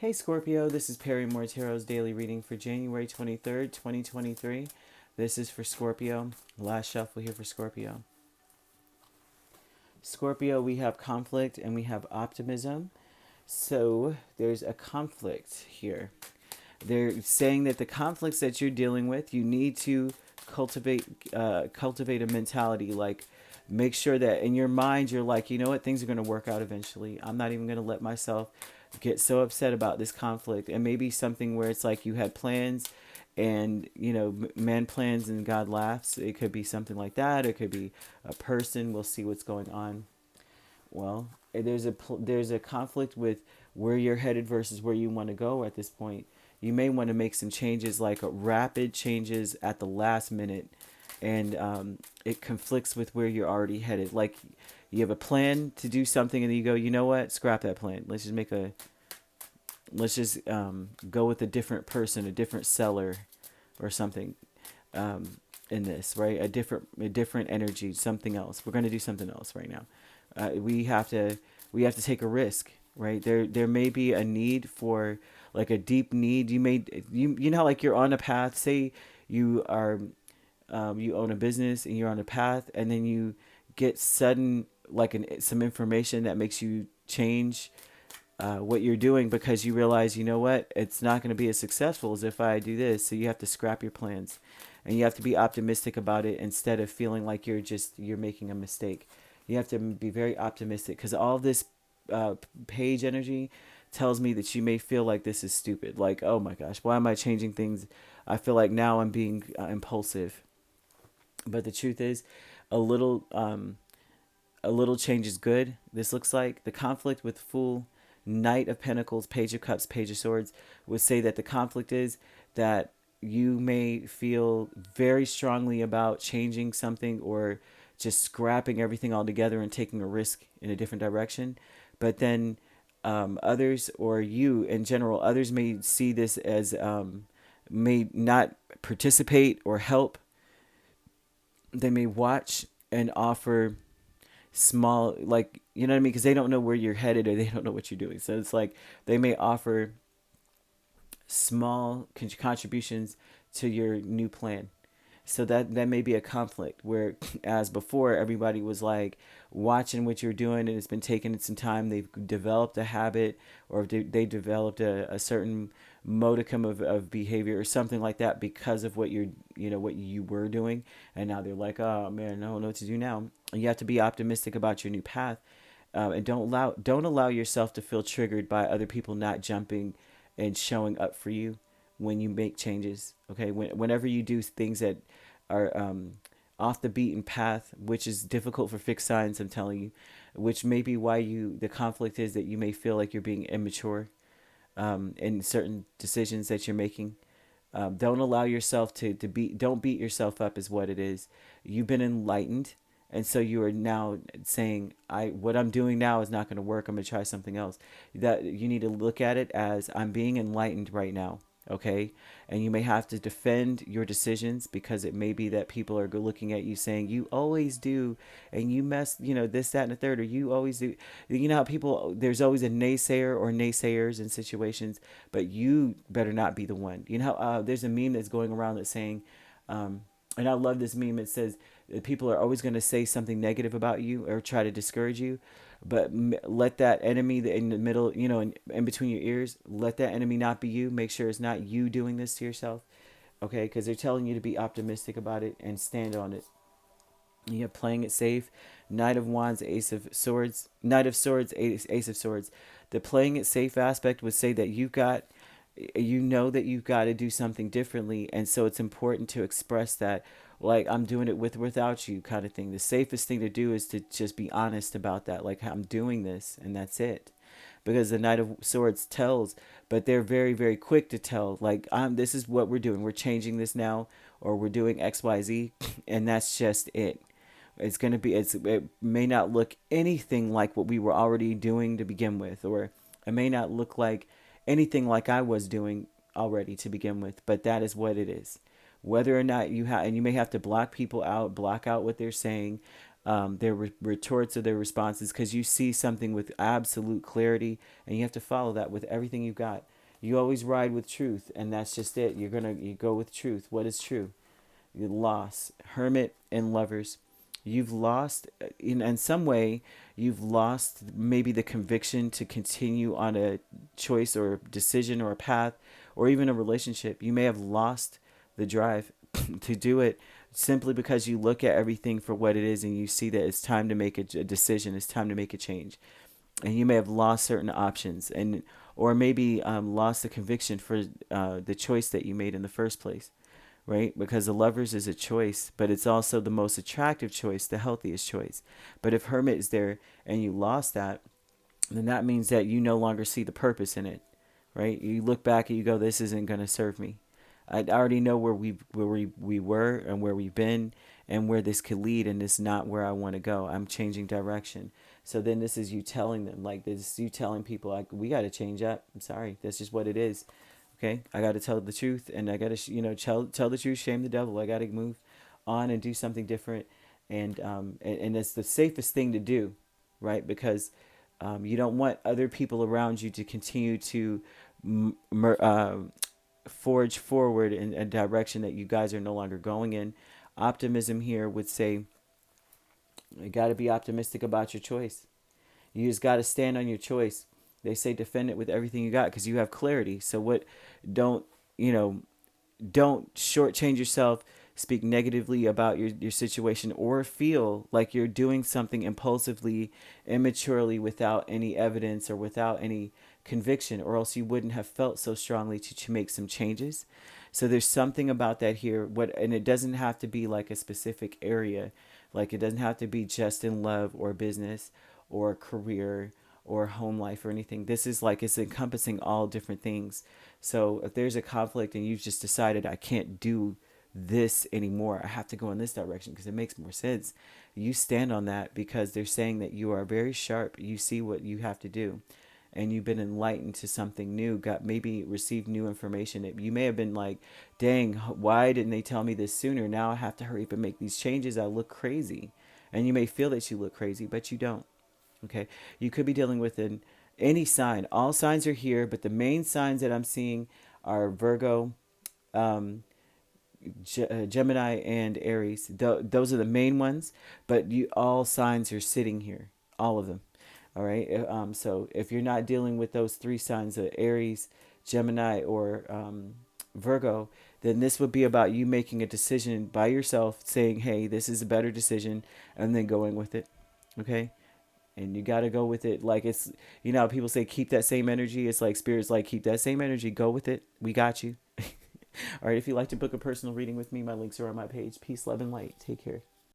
Hey Scorpio, this is Perrymore Tarot's daily reading for January 23rd, 2023. This is for Scorpio. Last shuffle here for Scorpio. Scorpio, we have conflict and we have optimism. So there's a conflict here. They're saying that the conflicts that you're dealing with, you need to cultivate a mentality like make sure that in your mind you're like, you know what, things are going to work out eventually. I'm not even going to let myself get so upset about this conflict. And maybe something where it's like you had plans and man plans and God laughs. It could be something like that. It could be a person. We'll see what's going on. Well, there's a conflict with where you're headed versus where you want to go at this point. You may want to make some changes, like rapid changes at the last minute, and it conflicts with where you're already headed. Like you have a plan to do something, and then you go, you know what? Scrap that plan. Let's just go with a different person, a different seller, or something. In this, right? A different energy, something else. We're going to do something else right now. We have to take a risk, right? There may be a need for like a deep need. You know how like you're on a path. Say you are you own a business and you're on a path, and then you get sudden like some information that makes you change what you're doing because you realize, you know what, it's not going to be as successful as if I do this. So you have to scrap your plans, and you have to be optimistic about it instead of feeling like you're making a mistake. You have to be very optimistic because all this page energy tells me that you may feel like this is stupid. Like, oh my gosh, why am I changing things? I feel like now I'm being impulsive. But the truth is, a little a little change is good. This looks like the conflict with Fool, Knight of Pentacles, Page of Cups, Page of Swords would say that the conflict is that you may feel very strongly about changing something or just scrapping everything altogether and taking a risk in a different direction. But then others, or you in general, others may see this as may not participate or help. They may watch and offer small, like, you know what I mean, because they don't know where you're headed or they don't know what you're doing. So it's like they may offer small contributions to your new plan. So that may be a conflict where, as before, everybody was like watching what you're doing, and it's been taking some time. They've developed a habit, or they developed a certain modicum of behavior or something like that because of what what you were doing, and now they're like, oh man, I don't know what to do now. And you have to be optimistic about your new path, and don't allow yourself to feel triggered by other people not jumping and showing up for you when you make changes. Okay, whenever you do things that are off the beaten path, which is difficult for fixed signs, I'm telling you, which may be why the conflict is that you may feel like you're being immature in certain decisions that you're making. Don't allow yourself don't beat yourself up is what it is. You've been enlightened, and so you are now saying, what I'm doing now is not going to work. I'm going to try something else. That you need to look at it as, I'm being enlightened right now. Okay, and you may have to defend your decisions because it may be that people are looking at you saying, you always do, and you mess, this, that, and the third, or you always do. You know how there's always a naysayer or naysayers in situations, but you better not be the one. You know how there's a meme that's going around that's saying, and I love this meme. It says that people are always going to say something negative about you or try to discourage you, but let that enemy in the middle, in between your ears, let that enemy not be you. Make sure it's not you doing this to yourself, okay? Because they're telling you to be optimistic about it and stand on it. You're playing it safe. Knight of Wands, Ace of Swords, Knight of Swords, Ace of Swords. The playing it safe aspect would say that you know that you've got to do something differently, and so it's important to express that, like, I'm doing it with or without you, kind of thing. The safest thing to do is to just be honest about that, like, I'm doing this and that's it. Because the Knight of Swords tells, but they're very, very quick to tell, like, this is what we're doing, we're changing this now, or we're doing XYZ, and that's just it. It may not look anything like what we were already doing to begin with, or it may not look like anything like I was doing already to begin with, but that is what it is. Whether or not and you may have to block out what they're saying, their retorts or their responses, because you see something with absolute clarity, and you have to follow that with everything you've got. You always ride with truth, and that's just it. You go with truth. What is true? You loss, Hermit and Lovers. You've lost in some way. You've lost maybe the conviction to continue on a choice or decision or a path or even a relationship. You may have lost the drive to do it simply because you look at everything for what it is and you see that it's time to make a decision. It's time to make a change, and you may have lost certain options, and or maybe lost the conviction for the choice that you made in the first place, right? Because the Lovers is a choice, but it's also the most attractive choice, the healthiest choice. But if Hermit is there and you lost that, then that means that you no longer see the purpose in it, right? You look back and you go, this isn't going to serve me. I already know where we were and where we've been and where this could lead, and it's not where I want to go. I'm changing direction. So then this is you telling them, like this is you telling people, like, we got to change up. I'm sorry, that's just what it is. Okay, I got to tell the truth, and I got to tell the truth, shame the devil. I got to move on and do something different, and it's the safest thing to do, right? Because you don't want other people around you to continue to forge forward in a direction that you guys are no longer going in. Optimism here would say you got to be optimistic about your choice. You just got to stand on your choice. They say defend it with everything you got because you have clarity. So what? Don't you know? Don't shortchange yourself. Speak negatively about your situation or feel like you're doing something impulsively, immaturely, without any evidence or without any conviction, or else you wouldn't have felt so strongly to make some changes. So there's something about that here. And it doesn't have to be like a specific area. Like it doesn't have to be just in love or business or career or home life or anything. This is like it's encompassing all different things. So if there's a conflict and you've just decided I can't do this anymore, I have to go in this direction because it makes more sense. You stand on that because they're saying that you are very sharp. You see what you have to do, and you've been enlightened to something new. Got maybe received new information. You may have been like, "Dang, why didn't they tell me this sooner? Now I have to hurry up and make these changes. I look crazy," and you may feel that you look crazy, but you don't. Okay, you could be dealing with any sign. All signs are here, but the main signs that I'm seeing are Virgo, um, Gemini, and Aries. Those are the main ones, but all signs are sitting here, all of them. All right. So if you're not dealing with those three signs of Aries, Gemini, or Virgo, then this would be about you making a decision by yourself, saying, "Hey, this is a better decision," and then going with it. Okay. And you got to go with it. Like it's, how people say, keep that same energy. It's like spirits like, keep that same energy. Go with it. We got you. All right. If you'd like to book a personal reading with me, my links are on my page. Peace, love, and light. Take care.